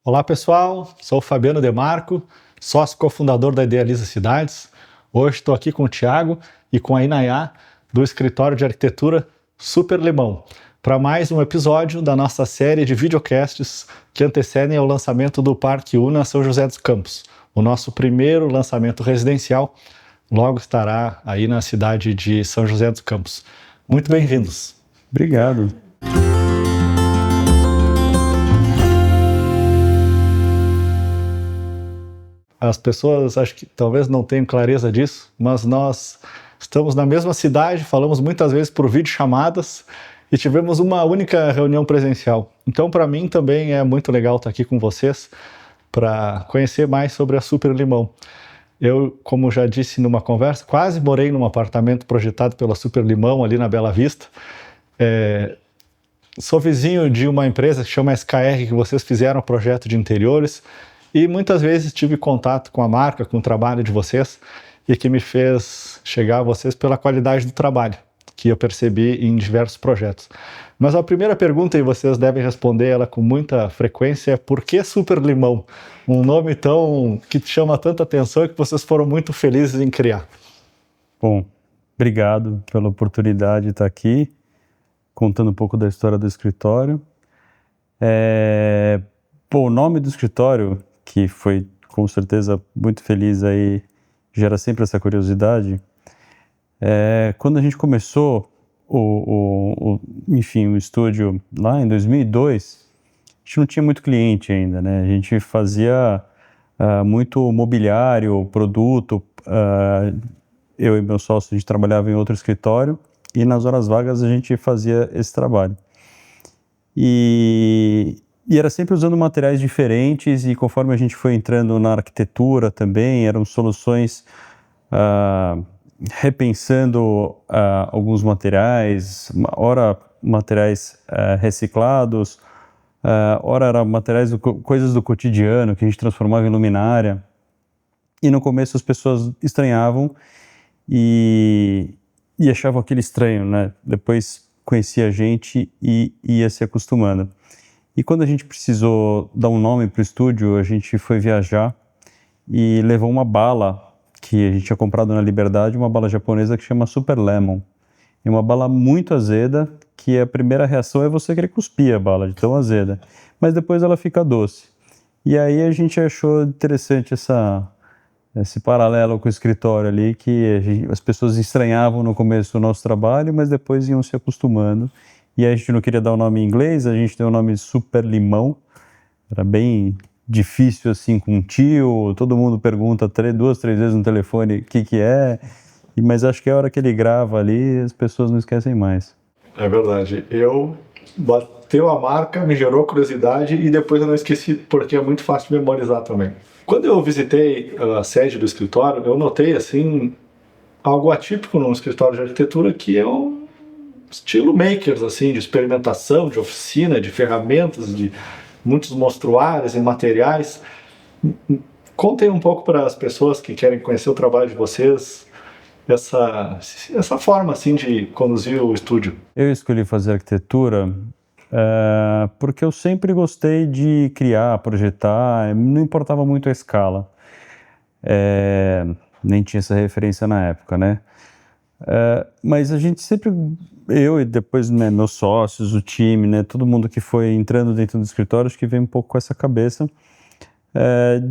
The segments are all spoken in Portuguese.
Olá pessoal, sou o Fabiano Demarco, sócio cofundador da Idealiza Cidades. Hoje estou aqui com o Thiago e com a Inayá do escritório de arquitetura Super Limão para mais um episódio da nossa série de videocasts que antecedem ao lançamento do Parque Una São José dos Campos. O nosso primeiro lançamento residencial logo estará aí na cidade de São José dos Campos. Muito bem-vindos. Obrigado. As pessoas acho que talvez não tenham clareza disso, mas nós estamos na mesma cidade, falamos muitas vezes por videochamadas e tivemos uma única reunião presencial. Então, para mim também é muito legal estar aqui com vocês para conhecer mais sobre a Super Limão. Eu, como já disse numa conversa, quase morei num apartamento projetado pela Super Limão ali na Bela Vista. Sou vizinho de uma empresa que chama SKR, que vocês fizeram um projeto de interiores. E muitas vezes tive contato com a marca, com o trabalho de vocês, e que me fez chegar a vocês pela qualidade do trabalho, que eu percebi em diversos projetos. Mas a primeira pergunta, e vocês devem responder ela com muita frequência, é por que Super Limão? Um nome tão que chama tanta atenção e que vocês foram muito felizes em criar. Bom, obrigado pela oportunidade de estar aqui, contando um pouco da história do escritório. O nome do escritório, que foi com certeza muito feliz aí, gera sempre essa curiosidade. Quando a gente começou o estúdio lá em 2002, a gente não tinha muito cliente ainda, né? A gente fazia muito mobiliário, produto. Eu e meu sócio, a gente trabalhava em outro escritório e nas horas vagas a gente fazia esse trabalho. E era sempre usando materiais diferentes, e conforme a gente foi entrando na arquitetura também, eram soluções repensando alguns materiais, ora materiais reciclados, ora eram materiais, coisas do cotidiano que a gente transformava em luminária. E no começo as pessoas estranhavam e achavam aquilo estranho, né? Depois conhecia a gente e ia se acostumando. E quando a gente precisou dar um nome para o estúdio, a gente foi viajar e levou uma bala que a gente tinha comprado na Liberdade, uma bala japonesa que chama Super Lemon. É uma bala muito azeda, que a primeira reação é você querer cuspir a bala, de tão azeda. Mas depois ela fica doce. E aí a gente achou interessante esse paralelo com o escritório ali, que as pessoas estranhavam no começo do nosso trabalho, mas depois iam se acostumando. E aí a gente não queria dar o nome em inglês, a gente deu o nome Super Limão. Era bem difícil assim com um tio, todo mundo pergunta 2, 3 vezes no telefone o que é. Mas acho que a hora que ele grava ali, as pessoas não esquecem mais. É verdade. Bateu a marca, me gerou curiosidade e depois eu não esqueci, porque é muito fácil de memorizar também. Quando eu visitei a sede do escritório, eu notei assim algo atípico num escritório de arquitetura, que é um estilo makers, assim, de experimentação, de oficina, de ferramentas, de muitos mostruários e materiais. Contem um pouco para as pessoas que querem conhecer o trabalho de vocês, essa forma assim de conduzir o estúdio. Eu escolhi fazer arquitetura porque eu sempre gostei de criar, projetar, não importava muito a escala. Nem tinha essa referência na época, né? Mas a gente sempre, eu e depois, né, meus sócios, o time, né, todo mundo que foi entrando dentro do escritório, acho que veio um pouco com essa cabeça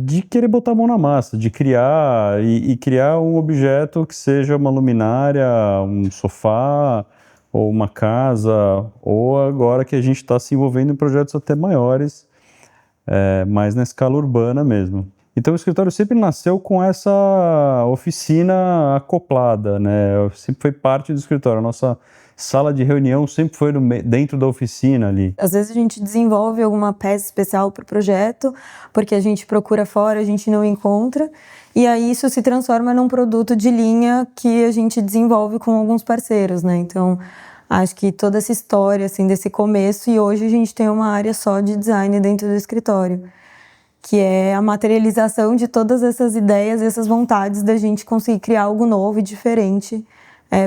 de querer botar a mão na massa, de criar e criar um objeto que seja uma luminária, um sofá, ou uma casa, ou agora que a gente está se envolvendo em projetos até maiores, mais na escala urbana mesmo. Então o escritório sempre nasceu com essa oficina acoplada, né? Sempre foi parte do escritório. A nossa sala de reunião sempre foi dentro da oficina ali. Às vezes a gente desenvolve alguma peça especial para o projeto, porque a gente procura fora, a gente não encontra, e aí isso se transforma num produto de linha que a gente desenvolve com alguns parceiros, né? Então acho que toda essa história assim, desse começo, e hoje a gente tem uma área só de design dentro do escritório, que é a materialização de todas essas ideias, essas vontades da gente conseguir criar algo novo e diferente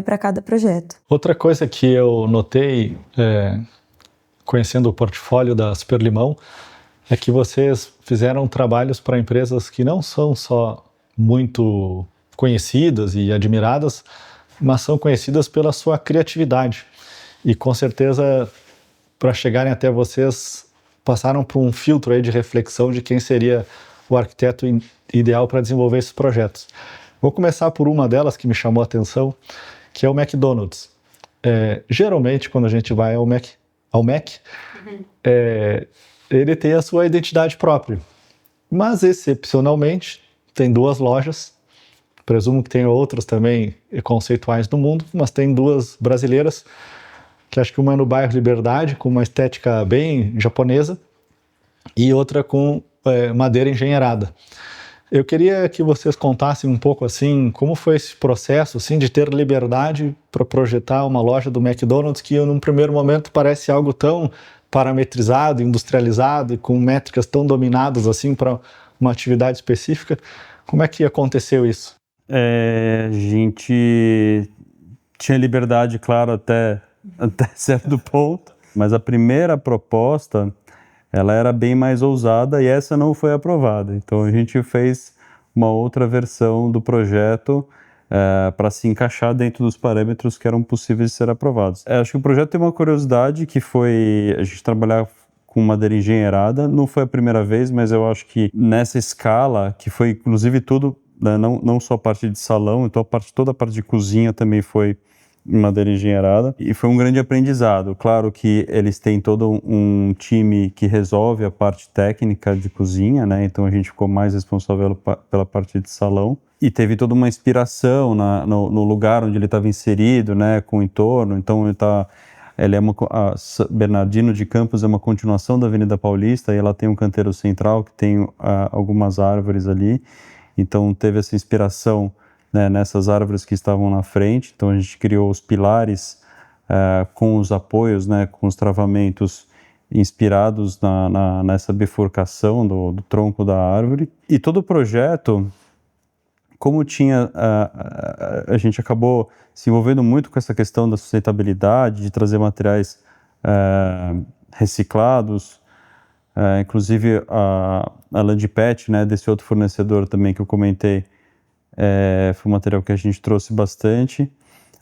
para cada projeto. Outra coisa que eu notei, conhecendo o portfólio da Super Limão, é que vocês fizeram trabalhos para empresas que não são só muito conhecidas e admiradas, mas são conhecidas pela sua criatividade. E com certeza, para chegarem até vocês, passaram por um filtro aí de reflexão de quem seria o arquiteto ideal para desenvolver esses projetos. Vou começar por uma delas que me chamou a atenção, que é o McDonald's. Geralmente, quando a gente vai ao Mac, ele tem a sua identidade própria. Mas, excepcionalmente, tem 2 lojas, presumo que tem outras também conceituais no mundo, mas tem 2 brasileiras, que acho que uma é no bairro Liberdade, com uma estética bem japonesa, e outra com madeira engenheirada. Eu queria que vocês contassem um pouco assim, como foi esse processo assim, de ter liberdade para projetar uma loja do McDonald's que num primeiro momento parece algo tão parametrizado, industrializado e com métricas tão dominadas assim para uma atividade específica. Como é que aconteceu isso? A gente tinha liberdade, claro, até certo ponto, mas a primeira proposta ela era bem mais ousada e essa não foi aprovada. Então a gente fez uma outra versão do projeto para se encaixar dentro dos parâmetros que eram possíveis de ser aprovados. Acho que o projeto tem uma curiosidade que foi a gente trabalhar com madeira engenheirada. Não foi a primeira vez, mas eu acho que nessa escala, que foi inclusive tudo, né, não só a parte de salão, então toda a parte de cozinha também foi em madeira engenheirada, e foi um grande aprendizado. Claro que eles têm todo um time que resolve a parte técnica de cozinha, né? Então a gente ficou mais responsável pela parte de salão, e teve toda uma inspiração no lugar onde ele estava inserido, né? Com o entorno. Então Bernardino de Campos é uma continuação da Avenida Paulista, e ela tem um canteiro central que tem algumas árvores ali, então teve essa inspiração, né, nessas árvores que estavam na frente. Então a gente criou os pilares com os apoios, né, com os travamentos inspirados nessa bifurcação do tronco da árvore. E todo o projeto, como tinha, a gente acabou se envolvendo muito com essa questão da sustentabilidade, de trazer materiais reciclados, inclusive a Landpet, né, desse outro fornecedor também que eu comentei, foi um material que a gente trouxe bastante.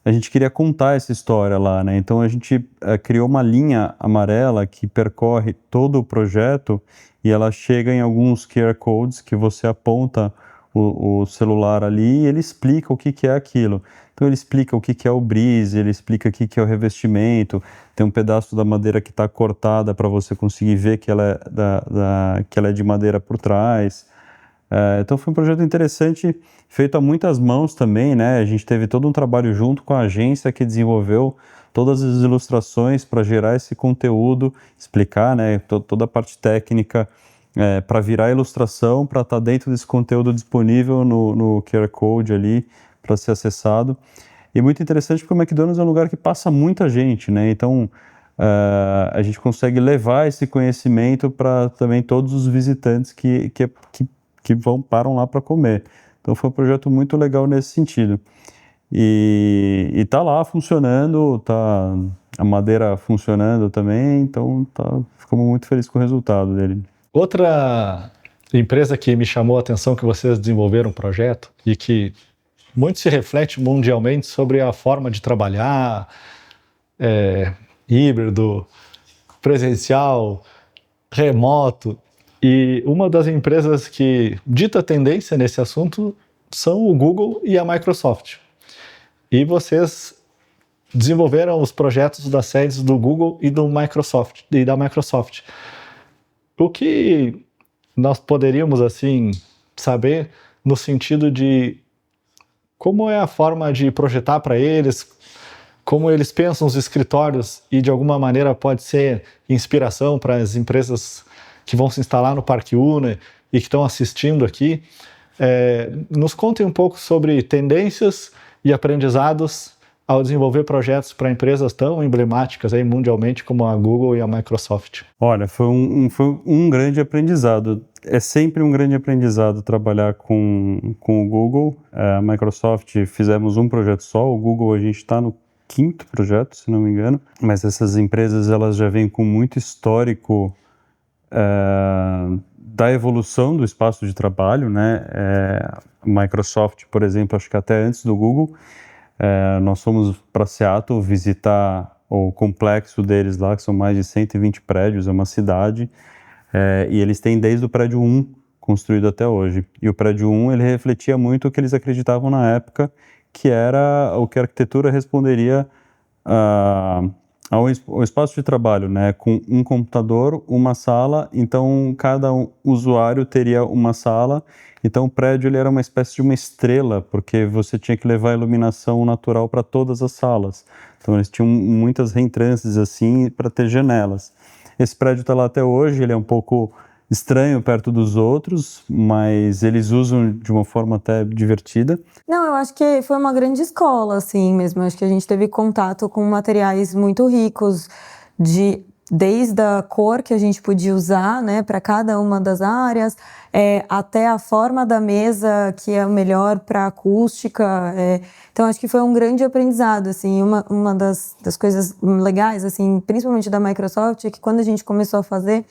A gente queria contar essa história lá, né? Então a gente criou uma linha amarela que percorre todo o projeto, e ela chega em alguns QR codes que você aponta o celular ali e ele explica o que é aquilo. Então ele explica o que é o brise, ele explica o que é o revestimento, tem um pedaço da madeira que está cortada para você conseguir ver que ela que ela é de madeira por trás. Então foi um projeto interessante, feito a muitas mãos também, né? A gente teve todo um trabalho junto com a agência que desenvolveu todas as ilustrações para gerar esse conteúdo, explicar, né, toda a parte técnica, para virar ilustração, para estar dentro desse conteúdo disponível no QR Code ali, para ser acessado. E muito interessante porque o McDonald's é um lugar que passa muita gente, né? Então a gente consegue levar esse conhecimento para também todos os visitantes que param lá para comer. Então foi um projeto muito legal nesse sentido. E tá lá funcionando, tá a madeira funcionando também, então ficamos muito felizes com o resultado dele. Outra empresa que me chamou a atenção que vocês desenvolveram um projeto e que muito se reflete mundialmente sobre a forma de trabalhar, híbrido, presencial, remoto. E uma das empresas que dita tendência nesse assunto são o Google e a Microsoft. E vocês desenvolveram os projetos das sedes do Google e da Microsoft. O que nós poderíamos assim saber no sentido de como é a forma de projetar para eles, como eles pensam os escritórios e de alguma maneira pode ser inspiração para as empresas que vão se instalar no Parque Una e que estão assistindo aqui. Nos contem um pouco sobre tendências e aprendizados ao desenvolver projetos para empresas tão emblemáticas aí mundialmente como a Google e a Microsoft. Olha, foi um grande aprendizado. É sempre um grande aprendizado trabalhar com o Google. A Microsoft fizemos um projeto só, o Google a gente está no 5º projeto, se não me engano. Mas essas empresas elas já vêm com muito histórico da evolução do espaço de trabalho, né? A Microsoft, por exemplo, acho que até antes do Google, nós fomos para Seattle visitar o complexo deles lá, que são mais de 120 prédios, é uma cidade, e eles têm desde o prédio 1 construído até hoje. E o prédio 1, ele refletia muito o que eles acreditavam na época, que era o que a arquitetura responderia ao espaço de trabalho, né? Com um computador, uma sala, então cada usuário teria uma sala. Então o prédio ele era uma espécie de uma estrela, porque você tinha que levar iluminação natural para todas as salas. Então eles tinham muitas reentrâncias assim para ter janelas. Esse prédio está lá até hoje, ele é um pouco estranho perto dos outros, mas eles usam de uma forma até divertida. Não, eu acho que foi uma grande escola, assim mesmo. Acho que a gente teve contato com materiais muito ricos, desde a cor que a gente podia usar, né, para cada uma das áreas, até a forma da mesa que é o melhor para acústica. Então, acho que foi um grande aprendizado, assim. Uma das coisas legais, assim, principalmente da Microsoft, é que quando a gente começou a fazer,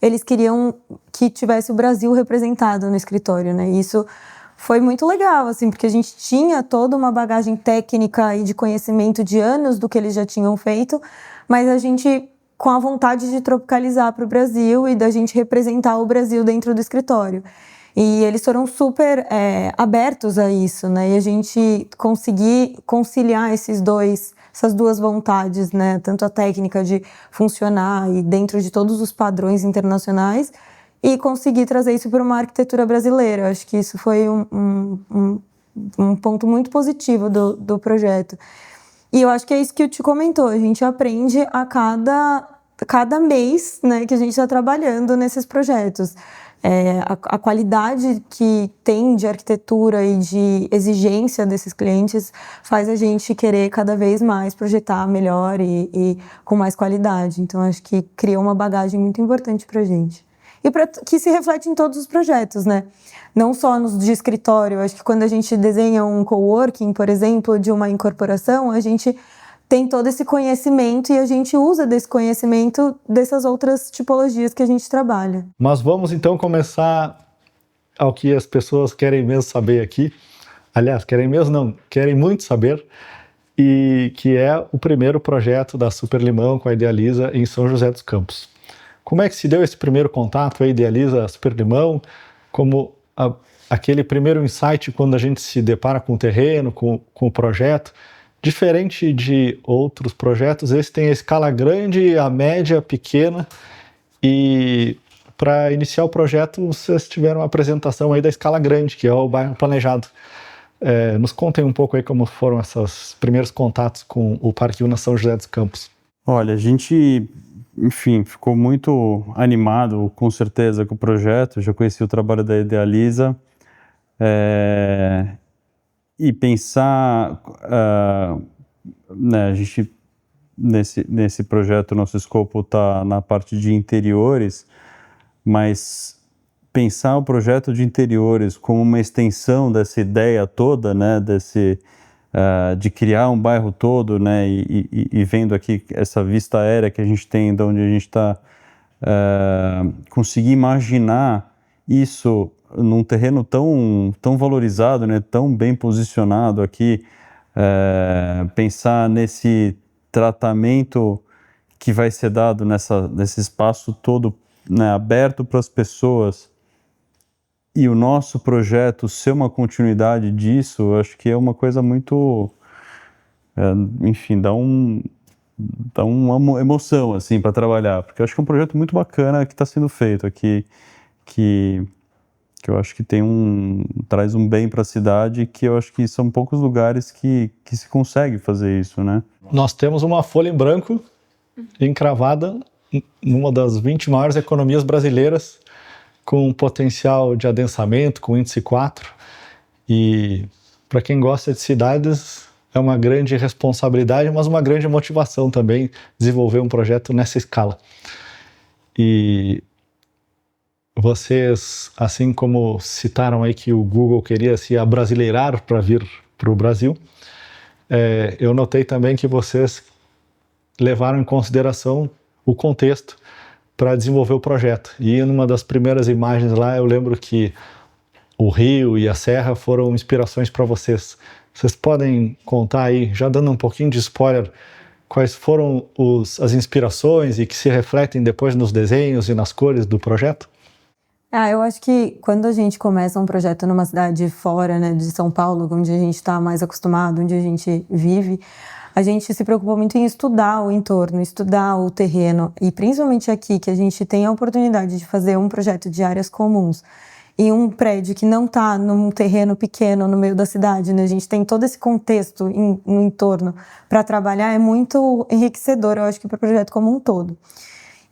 eles queriam que tivesse o Brasil representado no escritório, né? E isso foi muito legal, assim, porque a gente tinha toda uma bagagem técnica e de conhecimento de anos do que eles já tinham feito, mas a gente com a vontade de tropicalizar para o Brasil e da gente representar o Brasil dentro do escritório. E eles foram super abertos a isso, né? E a gente conseguir conciliar essas duas vontades, né? Tanto a técnica de funcionar e dentro de todos os padrões internacionais e conseguir trazer isso para uma arquitetura brasileira. Acho que isso foi um ponto muito positivo do projeto. E eu acho que é isso que o Ti comentou, a gente aprende a cada mês, né, que a gente está trabalhando nesses projetos. A qualidade que tem de arquitetura e de exigência desses clientes faz a gente querer cada vez mais projetar melhor e com mais qualidade. Então, acho que criou uma bagagem muito importante para a gente. E que se reflete em todos os projetos, né? Não só nos de escritório. Acho que quando a gente desenha um coworking, por exemplo, de uma incorporação, a gente tem todo esse conhecimento e a gente usa desse conhecimento dessas outras tipologias que a gente trabalha. Mas vamos então começar ao que as pessoas querem mesmo saber aqui. Aliás, querem mesmo não, querem muito saber, e que é o primeiro projeto da Super Limão com a Idealiza em São José dos Campos. Como é que se deu esse primeiro contato, a Idealiza, a Super Limão, como aquele primeiro insight quando a gente se depara com o terreno, com o projeto? Diferente de outros projetos, esse tem a escala grande, a média, pequena, e para iniciar o projeto vocês tiveram uma apresentação aí da escala grande, que é o bairro planejado. Nos contem um pouco aí como foram esses primeiros contatos com o Parque Una São José dos Campos. Olha, a gente, enfim, ficou muito animado, com certeza, com o projeto. Já conheci o trabalho da Idealiza. E pensar, né, a gente, nesse projeto, nosso escopo está na parte de interiores, mas pensar o projeto de interiores como uma extensão dessa ideia toda, né, de criar um bairro todo, né, e vendo aqui essa vista aérea que a gente tem, de onde a gente está, conseguir imaginar isso num terreno tão valorizado, né, tão bem posicionado aqui, pensar nesse tratamento que vai ser dado nesse espaço todo, né, aberto para as pessoas, e o nosso projeto ser uma continuidade disso, eu acho que é uma coisa muito, enfim, dá uma emoção assim para trabalhar, porque eu acho que é um projeto muito bacana que está sendo feito aqui, que eu acho que traz um bem para a cidade, que eu acho que são poucos lugares que se consegue fazer isso, né? Nós temos uma folha em branco encravada numa das 20 maiores economias brasileiras, com potencial de adensamento, com índice 4, e para quem gosta de cidades é uma grande responsabilidade, mas uma grande motivação também desenvolver um projeto nessa escala. E vocês, assim como citaram aí que o Google queria se abrasileirar para vir para o Brasil, eu notei também que vocês levaram em consideração o contexto para desenvolver o projeto. E numa das primeiras imagens lá, eu lembro que o rio e a serra foram inspirações para vocês. Vocês podem contar aí, já dando um pouquinho de spoiler, quais foram as inspirações e que se refletem depois nos desenhos e nas cores do projeto? Eu acho que quando a gente começa um projeto numa cidade fora, né, de São Paulo, onde a gente está mais acostumado, onde a gente vive, a gente se preocupa muito em estudar o entorno, estudar o terreno. E principalmente aqui, que a gente tem a oportunidade de fazer um projeto de áreas comuns e um prédio que não está num terreno pequeno no meio da cidade, né? A gente tem todo esse contexto no entorno para trabalhar, é muito enriquecedor, eu acho que para o projeto como um todo.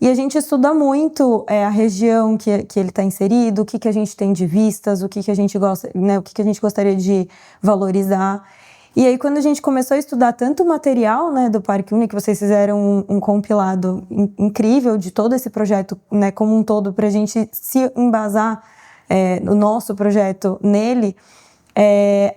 E a gente estuda muito a região que ele está inserido, o que a gente tem de vistas, o que a gente gosta, né, o que a gente gostaria de valorizar. E aí, quando a gente começou a estudar tanto o material, né, do Parque Uni, que vocês fizeram um compilado incrível de todo esse projeto, né, como um todo, para a gente se embasar no nosso projeto nele,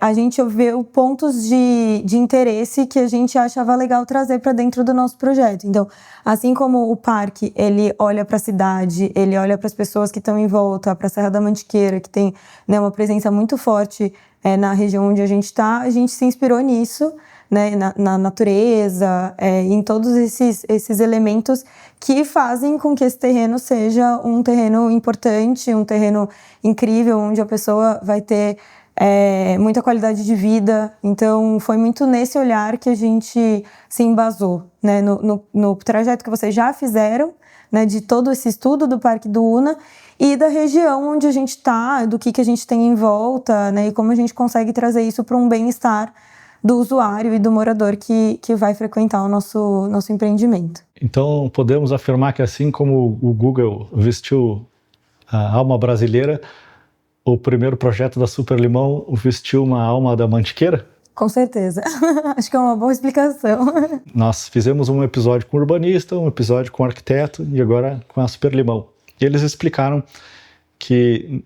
a gente viu pontos de interesse que a gente achava legal trazer para dentro do nosso projeto. Então, assim como o parque, ele olha para a cidade, ele olha para as pessoas que estão em volta, para a Serra da Mantiqueira, que tem, né, uma presença muito forte na região onde a gente está, a gente se inspirou nisso, né, na natureza, em todos esses elementos que fazem com que esse terreno seja um terreno importante, um terreno incrível, onde a pessoa vai ter muita qualidade de vida. Então, foi muito nesse olhar que a gente se embasou, né, no trajeto que vocês já fizeram, né, de todo esse estudo do Parque do Una e da região onde a gente está, do que a gente tem em volta, né, e como a gente consegue trazer isso para um bem-estar do usuário e do morador que vai frequentar o nosso empreendimento. Então, podemos afirmar que assim como o Google vestiu a alma brasileira, o primeiro projeto da Super Limão vestiu uma alma da Mantiqueira? Com certeza. Acho que é uma boa explicação. Nós fizemos um episódio com o urbanista, um episódio com o arquiteto e agora com a Super Limão. E eles explicaram que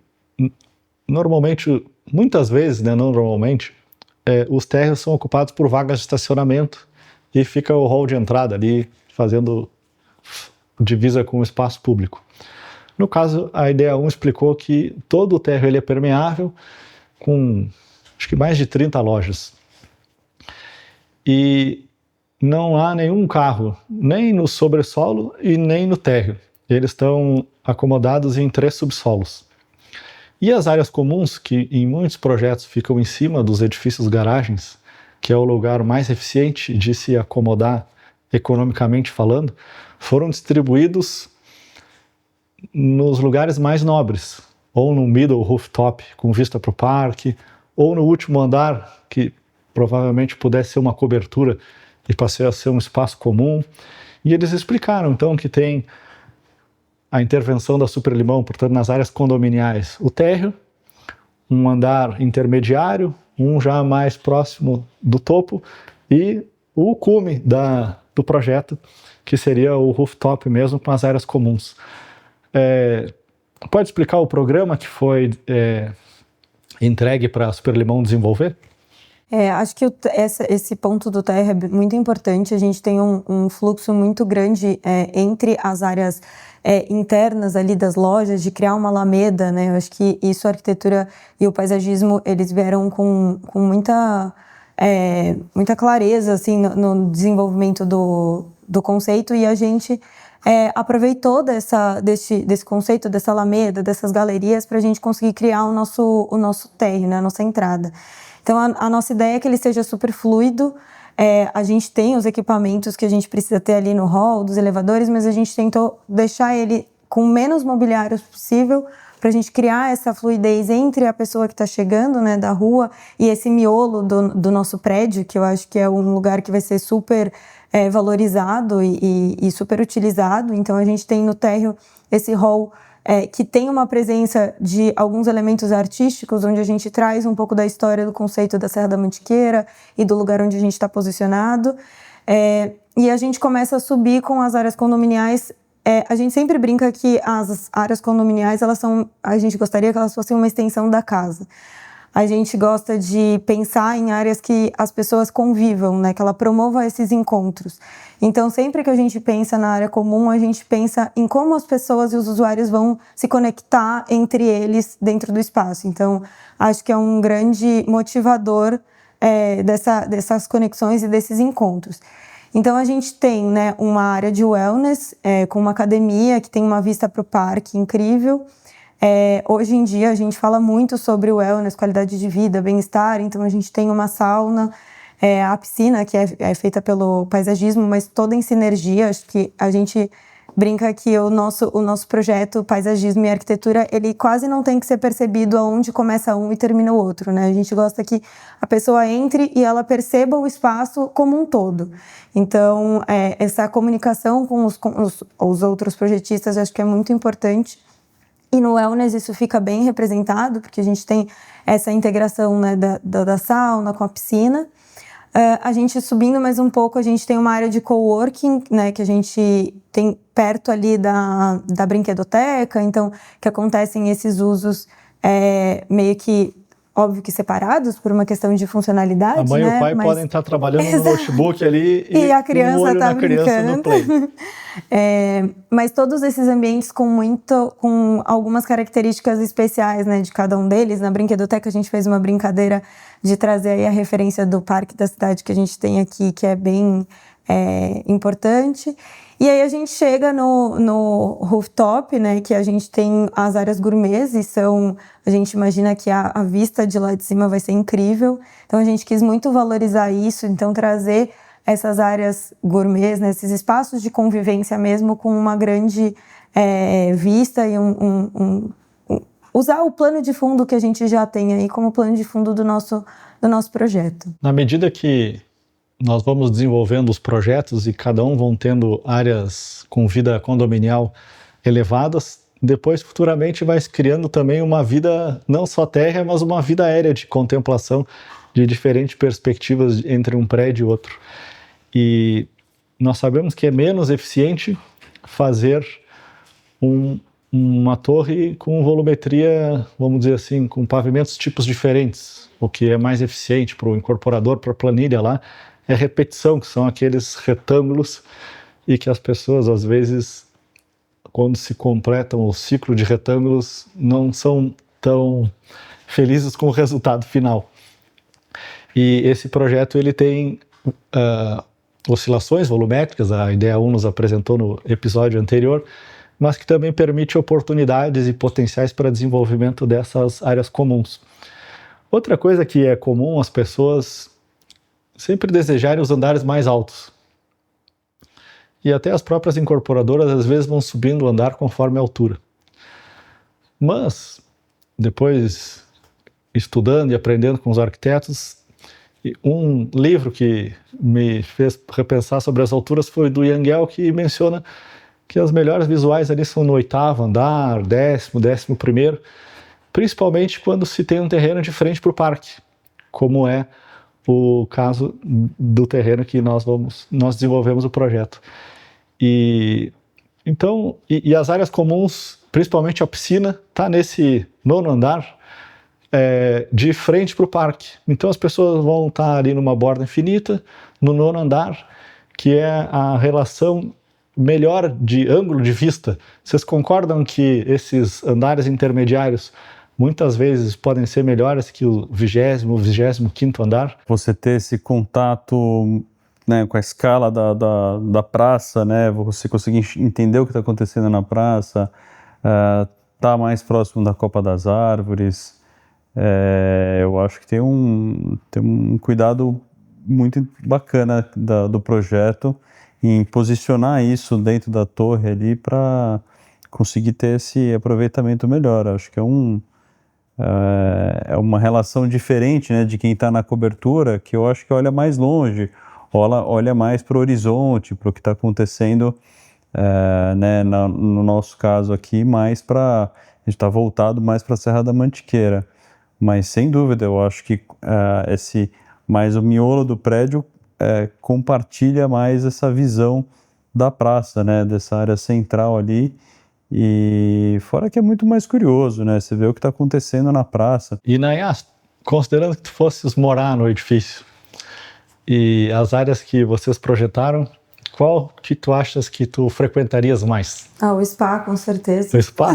normalmente, muitas vezes, né, não normalmente, os térreos são ocupados por vagas de estacionamento e fica o hall de entrada ali fazendo divisa com o espaço público. No caso, a Ideia 1 explicou que todo o térreo ele é permeável, com acho que mais de 30 lojas. E não há nenhum carro, nem no sobresolo e nem no térreo. Eles estão acomodados em 3 subsolos. E as áreas comuns, que em muitos projetos ficam em cima dos edifícios garagens, que é o lugar mais eficiente de se acomodar economicamente falando, foram distribuídos nos lugares mais nobres, ou no middle rooftop, com vista para o parque, ou no último andar, que provavelmente pudesse ser uma cobertura e passei a ser um espaço comum. E eles explicaram, então, que tem a intervenção da Super Limão, portanto, nas áreas condominiais, o térreo, um andar intermediário, um já mais próximo do topo, e o cume do projeto, que seria o rooftop mesmo, com as áreas comuns. Pode explicar o programa que foi entregue para a Super Limão desenvolver? Acho que esse ponto do térreo é muito importante. A gente tem um fluxo muito grande entre as áreas internas ali das lojas, de criar uma alameda, né? Eu acho que isso, a arquitetura e o paisagismo, eles vieram com muita clareza, assim, no desenvolvimento do conceito, e a gente aproveitou desse conceito, dessa alameda, dessas galerias, para a gente conseguir criar o nosso térreo, né, a nossa entrada. Então, a nossa ideia é que ele seja super fluido. A gente tem os equipamentos que a gente precisa ter ali no hall, dos elevadores, mas a gente tentou deixar ele com o menos mobiliário possível, para a gente criar essa fluidez entre a pessoa que está chegando, né, da rua, e esse miolo do nosso prédio, que eu acho que é um lugar que vai ser super valorizado e super utilizado. Então, a gente tem no térreo esse hall que tem uma presença de alguns elementos artísticos, onde a gente traz um pouco da história do conceito da Serra da Mantiqueira e do lugar onde a gente está posicionado. E a gente começa a subir com as áreas condominiais. A gente sempre brinca que as áreas condominiais, a gente gostaria que elas fossem uma extensão da casa. a gente gosta de pensar em áreas que as pessoas convivam, né? Que ela promova esses encontros. Então, sempre que a gente pensa na área comum, a gente pensa em como as pessoas e os usuários vão se conectar entre eles dentro do espaço. Então, acho que é um grande motivador dessas conexões e desses encontros. Então, a gente tem, né, uma área de wellness, com uma academia que tem uma vista para o parque incrível. Hoje em dia, a gente fala muito sobre wellness, qualidade de vida, bem-estar. Então, a gente tem uma sauna, a piscina, que é feita pelo paisagismo, mas toda em sinergia. Acho que a gente brinca que o nosso projeto Paisagismo e Arquitetura, ele quase não tem que ser percebido aonde começa um e termina o outro, né? A gente gosta que a pessoa entre e ela perceba o espaço como um todo. Então, essa comunicação com os outros projetistas, acho que é muito importante. E no wellness isso fica bem representado, porque a gente tem essa integração, né, da sauna com a piscina. A gente subindo mais um pouco, a gente tem uma área de coworking, né, que a gente tem perto ali da brinquedoteca, então que acontecem esses usos meio que, óbvio que separados por uma questão de funcionalidade. A mãe e o pai podem estar trabalhando no notebook ali e a criança um olho tá na criança no play. Mas todos esses ambientes com algumas características especiais, né, de cada um deles. Na brinquedoteca a gente fez uma brincadeira de trazer aí a referência do parque da cidade que a gente tem aqui, que é bem importante. E aí a gente chega no rooftop, né, que a gente tem as áreas gourmets e a gente imagina que a vista de lá de cima vai ser incrível. Então a gente quis muito valorizar isso, então trazer essas áreas gourmets, né, esses espaços de convivência mesmo com uma grande vista e usar o plano de fundo que a gente já tem aí como plano de fundo do nosso projeto. Na medida que nós vamos desenvolvendo os projetos e cada um vão tendo áreas com vida condominial elevadas, depois futuramente vai se criando também uma vida não só térrea, mas uma vida aérea de contemplação de diferentes perspectivas entre um prédio e outro. E nós sabemos que é menos eficiente fazer uma torre com volumetria, vamos dizer assim, com pavimentos tipos diferentes. O que é mais eficiente para o incorporador, para a planilha lá, é repetição, que são aqueles retângulos e que as pessoas, às vezes, quando se completam o ciclo de retângulos, não são tão felizes com o resultado final. E esse projeto ele tem oscilações volumétricas, a Ideia 1 nos apresentou no episódio anterior, mas que também permite oportunidades e potenciais para desenvolvimento dessas áreas comuns. Outra coisa que é comum as pessoas sempre desejarem os andares mais altos. E até as próprias incorporadoras às vezes vão subindo o andar conforme a altura. Mas, depois estudando e aprendendo com os arquitetos, um livro que me fez repensar sobre as alturas foi do Yangel, que menciona que as melhores visuais ali são no 8º andar, 10º, 11º, principalmente quando se tem um terreno de frente para o parque, como é o caso do terreno que nós desenvolvemos o projeto. E as áreas comuns, principalmente a piscina, está nesse 9º andar, de frente para o parque. Então as pessoas vão estar ali numa borda infinita, no 9º andar, que é a relação melhor de ângulo de vista. Vocês concordam que esses andares intermediários muitas vezes podem ser melhores que o 20º, 25º andar? Você ter esse contato, né, com a escala da praça, né, você conseguir entender o que está acontecendo na praça, tá mais próximo da Copa das Árvores. Eu acho que tem um cuidado muito bacana do projeto em posicionar isso dentro da torre ali para conseguir ter esse aproveitamento melhor. Acho que é uma relação diferente, né, de quem está na cobertura, que eu acho que olha mais longe, olha mais para o horizonte, para o que está acontecendo, né, no nosso caso aqui, a gente está voltado mais para a Serra da Mantiqueira. Mas, sem dúvida, eu acho que mais o miolo do prédio compartilha mais essa visão da praça, né, dessa área central ali. E fora que é muito mais curioso, né? Você vê o que está acontecendo na praça. E, Nayas, considerando que tu fosses morar no edifício e as áreas que vocês projetaram, qual que tu achas que tu frequentarias mais? O spa, com certeza. O spa?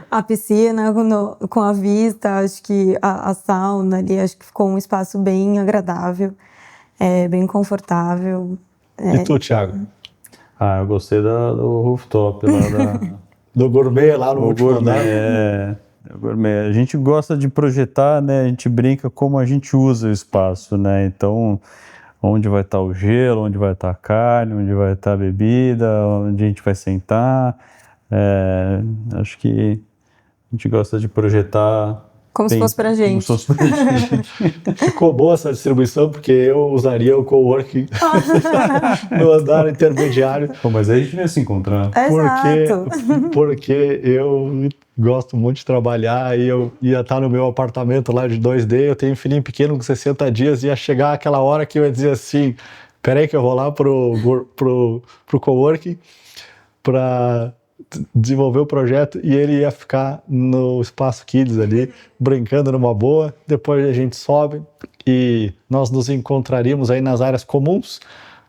A piscina com a vista, acho que a sauna ali, acho que ficou um espaço bem agradável, bem confortável. E tu, Thiago? Eu gostei do rooftop lá Do gourmet lá no último andar? Gourmet. A gente gosta de projetar, né? A gente brinca como a gente usa o espaço, né? Então, onde vai estar o gelo, onde vai estar a carne, onde vai estar a bebida, onde a gente vai sentar. Acho que a gente gosta de projetar... Como se fosse pra gente. Como se fosse pra gente. Ficou boa essa distribuição, porque eu usaria o coworking no andar intermediário. Pô, mas aí a gente não ia se encontrar. Porque eu gosto muito de trabalhar e eu ia estar no meu apartamento lá de 2D, eu tenho um filhinho pequeno com 60 dias, ia chegar aquela hora que eu ia dizer assim, peraí que eu vou lá pro coworking para desenvolver o projeto e ele ia ficar no espaço Kids ali, brincando numa boa. Depois a gente sobe e nós nos encontraríamos aí nas áreas comuns,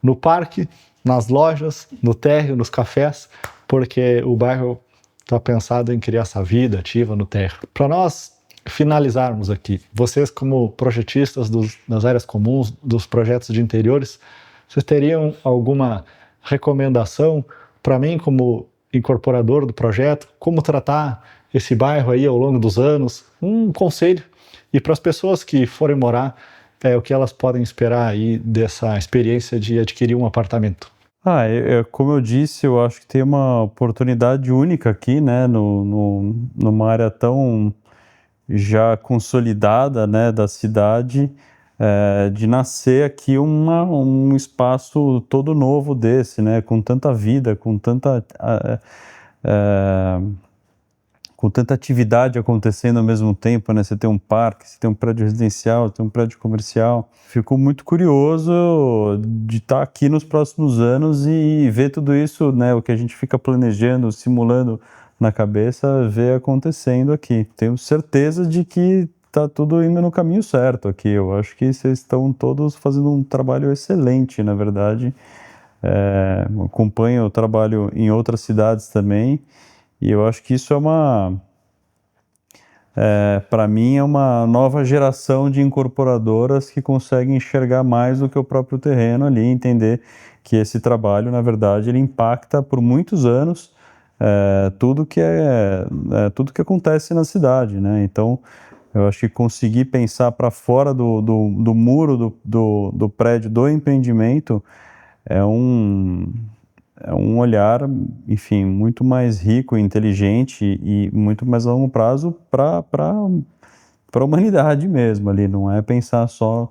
no parque, nas lojas, no térreo, nos cafés, porque o bairro está pensado em criar essa vida ativa no térreo. Para nós finalizarmos aqui, vocês como projetistas das áreas comuns, dos projetos de interiores, vocês teriam alguma recomendação para mim como incorporador do projeto, como tratar esse bairro aí ao longo dos anos, um conselho, e para as pessoas que forem morar, o que elas podem esperar aí dessa experiência de adquirir um apartamento? Como eu disse, eu acho que tem uma oportunidade única aqui, né, numa área tão já consolidada, né, da cidade, de nascer aqui um espaço todo novo desse, né, com tanta vida, com tanta atividade acontecendo ao mesmo tempo, né? Você tem um parque, você tem um prédio residencial, você tem um prédio comercial. Fico muito curioso de estar aqui nos próximos anos e ver tudo isso, né? O que a gente fica planejando, simulando na cabeça, ver acontecendo aqui. Tenho certeza de que está tudo indo no caminho certo aqui. Eu acho que vocês estão todos fazendo um trabalho excelente, na verdade. Acompanho o trabalho em outras cidades também. E eu acho que isso para mim, é uma nova geração de incorporadoras que conseguem enxergar mais do que o próprio terreno ali, entender que esse trabalho, na verdade, ele impacta por muitos anos tudo que acontece na cidade, né? Então, eu acho que conseguir pensar para fora do muro do prédio, do empreendimento, é um olhar, enfim, muito mais rico, inteligente e muito mais a longo prazo para a humanidade mesmo ali, não é pensar só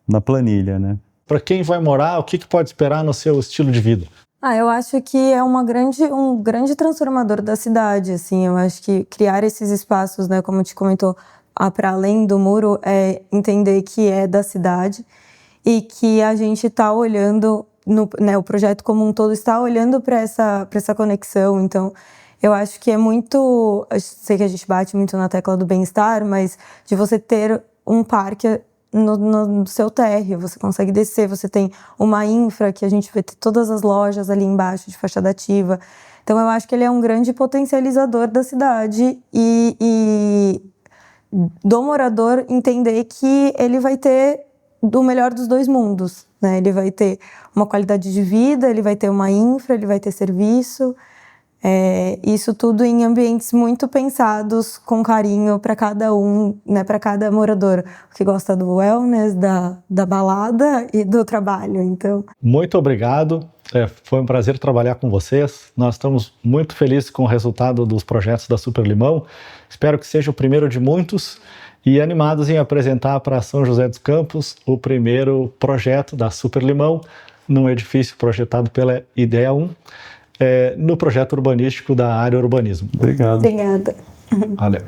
na planilha, né? Para quem vai morar, o que pode esperar no seu estilo de vida? Eu acho que é um grande transformador da cidade, assim. Eu acho que criar esses espaços, né, como te comentou, para além do muro, é entender que é da cidade e que a gente está olhando, o projeto como um todo está olhando para essa conexão. Então, eu acho que é muito... Eu sei que a gente bate muito na tecla do bem-estar, mas de você ter um parque no seu térreo, você consegue descer, você tem uma infra que a gente vê todas as lojas ali embaixo de fachada ativa. Então eu acho que ele é um grande potencializador da cidade e do morador entender que ele vai ter do melhor dos dois mundos, né? Ele vai ter uma qualidade de vida, ele vai ter uma infra, ele vai ter serviço. Isso tudo em ambientes muito pensados com carinho para cada um, né, para cada morador que gosta do wellness, da balada e do trabalho. Então, muito obrigado. Foi um prazer trabalhar com vocês. Nós estamos muito felizes com o resultado dos projetos da Super Limão. Espero que seja o primeiro de muitos e animados em apresentar para São José dos Campos o primeiro projeto da Super Limão num edifício projetado pela Ideia 1. No projeto urbanístico da área urbanismo. Obrigado. Obrigada. Valeu.